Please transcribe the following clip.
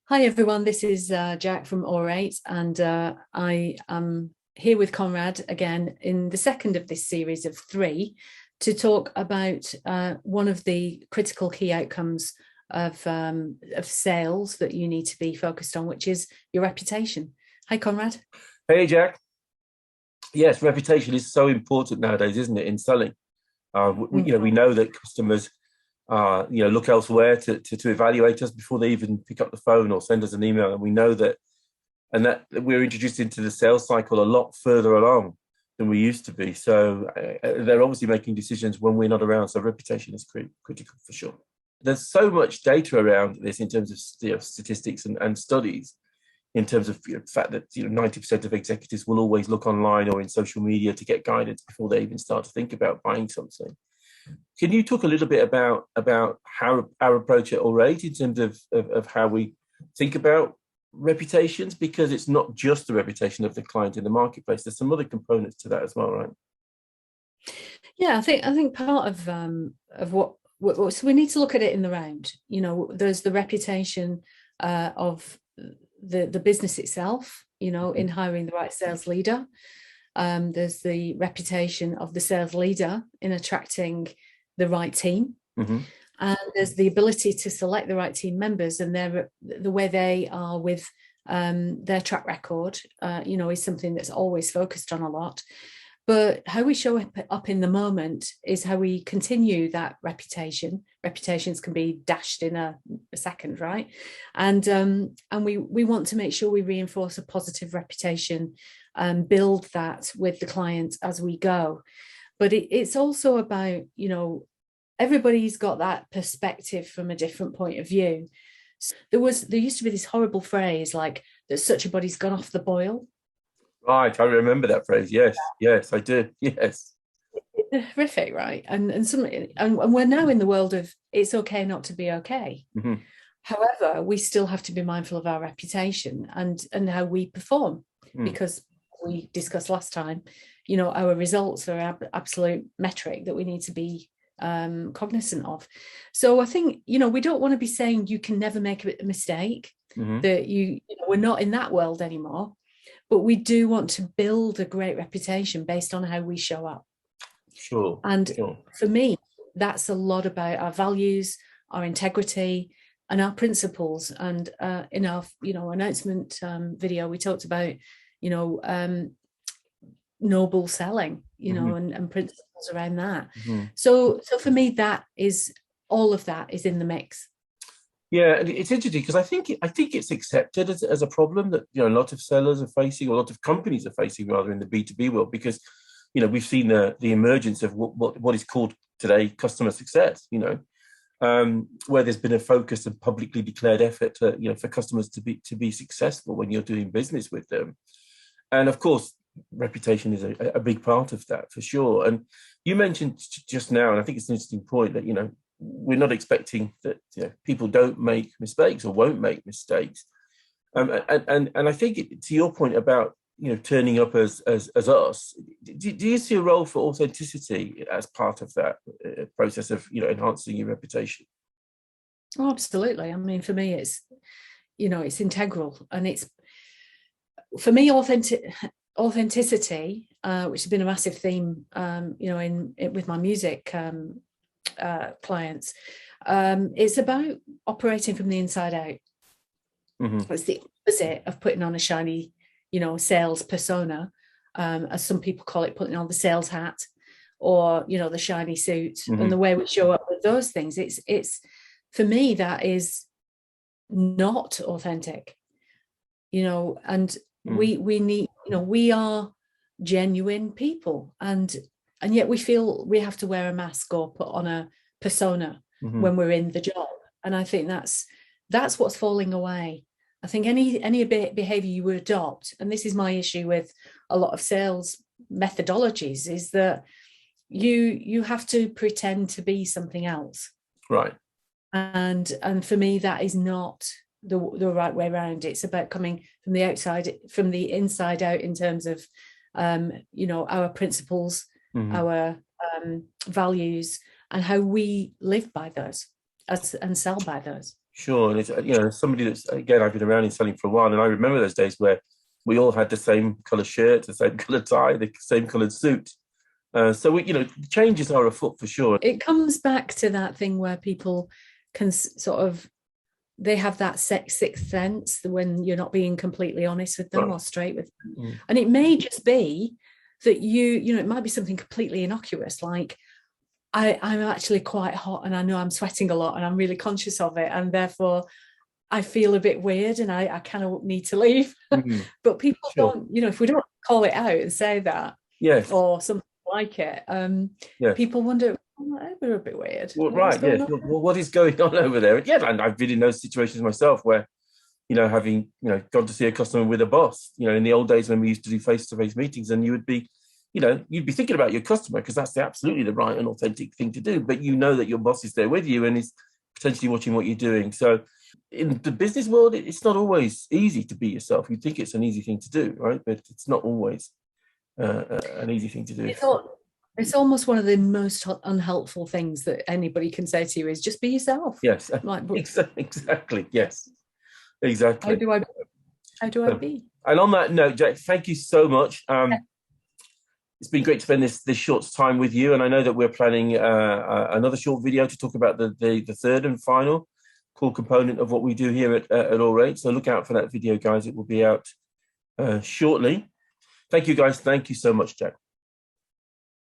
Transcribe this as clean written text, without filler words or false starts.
Hi everyone, this is Jack from Aurate, and I am here with Conrad again in the second of this series of three to talk about one of the critical key outcomes of sales that you need to be focused on, which is your reputation. Hi Conrad. Hey, Jack. Yes, reputation is so important nowadays, isn't it, in selling? We know that customers, look elsewhere to evaluate us before they even pick up the phone or send us an email, and we know that, and that we're introduced into the sales cycle a lot further along than we used to be. So they're obviously making decisions when we're not around. So reputation is critical for sure. There's so much data around this in terms of statistics and studies in terms of the fact that 90% of executives will always look online or in social media to get guidance before they even start to think about buying something. Can you talk a little bit about how our approach at Aurate in terms of how we think about reputations? Because it's not just the reputation of the client in the marketplace. There's some other components to that as well, right? Yeah, I think part of what so we need to look at it in the round. There's the reputation of the business itself, in hiring the right sales leader. There's the reputation of the sales leader in attracting the right team. Mm-hmm. And there's the ability to select the right team members, and the way they are with their track record, is something that's always focused on a lot. But how we show up in the moment is how we continue that reputation. Reputations can be dashed in a second, right? And we want to make sure we reinforce a positive reputation and build that with the client as we go. But it's also about, everybody's got that perspective from a different point of view. There used to be this horrible phrase like that such a body's gone off the boil. Right, I remember that phrase. Yes, I do. Yes. Horrific, right? And we're now in the world of it's okay not to be okay. Mm-hmm. However, we still have to be mindful of our reputation and how we perform, because we discussed last time, our results are absolute metric that we need to be cognizant of. So I think, we don't want to be saying you can never make a mistake, that we're not in that world anymore. But we do want to build a great reputation based on how we show up. Sure. And sure. For me, that's a lot about our values, our integrity, and our principles. And in our, announcement video, we talked about, noble selling, and principles around that. So for me, all of that is in the mix. Yeah, and it's interesting because I think it's accepted as a problem that a lot of sellers are facing, or a lot of companies are facing, rather, in the B2B world, because we've seen the emergence of what is called today customer success. Where there's been a focused and publicly declared effort to, for customers to be successful when you're doing business with them, and of course, reputation is a big part of that for sure. And you mentioned just now, and I think it's an interesting point that we're not expecting that people don't make mistakes or won't make mistakes, and I think to your point about turning up as us, do you see a role for authenticity as part of that process of enhancing your reputation? Oh, absolutely. I mean, for me, it's integral, and it's, for me, authenticity, which has been a massive theme, with my music clients. It's about operating from the inside out. It's the opposite of putting on a shiny, sales persona, as some people call it, putting on the sales hat, or the shiny suit. And the way we show up with those things, it's for me, that is not authentic. And we need, we are genuine people, and yet we feel we have to wear a mask or put on a persona when we're in the job. And I think that's what's falling away. I think any behavior you would adopt, and this is my issue with a lot of sales methodologies, is that you have to pretend to be something else. Right. And for me, that is not the right way around. It's about coming from the outside, from the inside out, in terms of our principles, our values, and how we live by those and sell by those. Sure. And it's, somebody that's, again, I've been around in selling for a while, and I remember those days where we all had the same color shirt, the same color tie, the same colored suit. So changes are afoot for sure. It comes back to that thing where people can they have that sixth sense when you're not being completely honest with them or straight with them. And it may just be that it might be something completely innocuous, like I'm actually quite hot and I know I'm sweating a lot and I'm really conscious of it, and therefore I feel a bit weird and I kind of need to leave. But people don't, if we don't call it out and say that, or something like it, people wonder, we're a bit weird. Well, right, yes. Well, what is going on over there? Yeah, and I've been in those situations myself where, having, gone to see a customer with a boss, in the old days when we used to do face-to-face meetings, and you would be, you'd be thinking about your customer because that's absolutely the right and authentic thing to do. But you know that your boss is there with you and is potentially watching what you're doing. So in the business world, it's not always easy to be yourself. You think it's an easy thing to do, right? But it's not always an easy thing to do. It's almost one of the most unhelpful things that anybody can say to you is just be yourself. Yes, exactly. Yes, exactly. How do I be? And on that note, Jack, thank you so much. It's been great to spend this short time with you, and I know that we're planning another short video to talk about the third and final core component of what we do here at Aurate. So look out for that video, guys. It will be out shortly. Thank you, guys. Thank you so much, Jack.